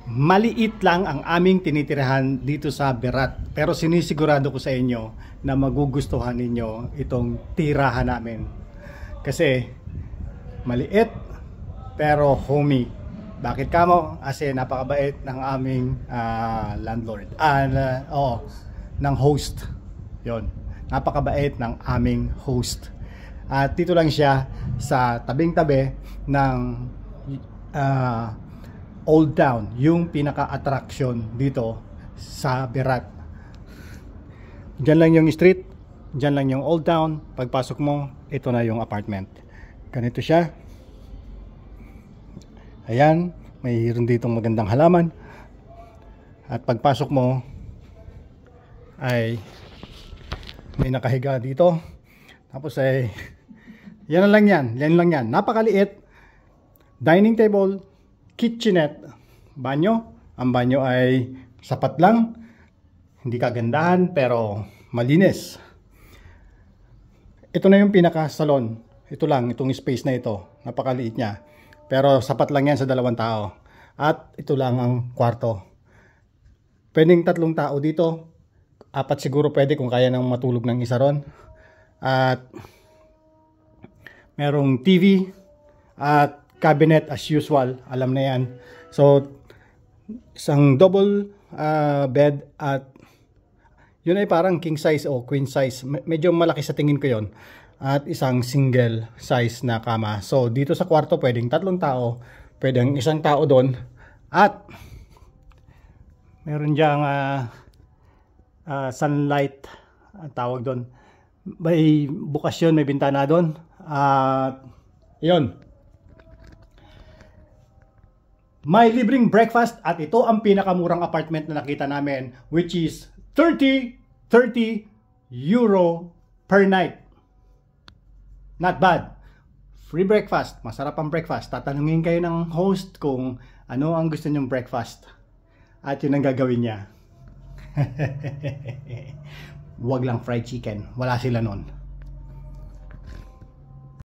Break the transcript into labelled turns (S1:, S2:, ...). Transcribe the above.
S1: Maliit lang ang aming tinitirahan dito sa Berat, pero sinisigurado ko sa inyo na magugustuhan ninyo itong tirahan namin kasi maliit pero homey. Bakit kamo? Kasi napakabait ng aming landlord ng host. Yon, napakabait ng aming host. At dito lang siya sa tabing-tabi ng Old Town, yung pinaka-attraction dito sa Berat. Diyan lang yung street, diyan lang yung Old Town. Pagpasok mo, ito na yung apartment. Ganito siya. Ayan, mayroon ditong magandang halaman. At pagpasok mo ay may nakahiga dito. Tapos ay yan lang yan. Napakaliit. Dining table, kitchenette, banyo. Ang banyo ay sapat lang. Hindi kagandahan pero malinis. Ito na yung pinaka-salon. Ito lang, itong space na ito. Napakaliit niya. Pero sapat lang yan sa 2 tao. At ito lang ang kwarto. Pwedeng 3 tao dito. 4 siguro pwede kung kaya nang matulog ng isa ron. At merong TV at cabinet as usual, alam na yan. So isang double bed at yun ay parang king size o queen size, medyo malaki sa tingin ko yon. At isang single size na kama. So dito sa kwarto pwedeng 3 tao, pwedeng 1 tao doon. At meron diyang sunlight tawag doon. May bukas yun, may bintana doon. At yun, may libreng breakfast at ito ang pinakamurang apartment na nakita namin, which is 30 euro per night. Not bad. Free breakfast, masarap ang breakfast. Tatanungin kayo ng host kung ano ang gusto nyong breakfast at yun ang gagawin niya. Huwag lang fried chicken, wala sila nun.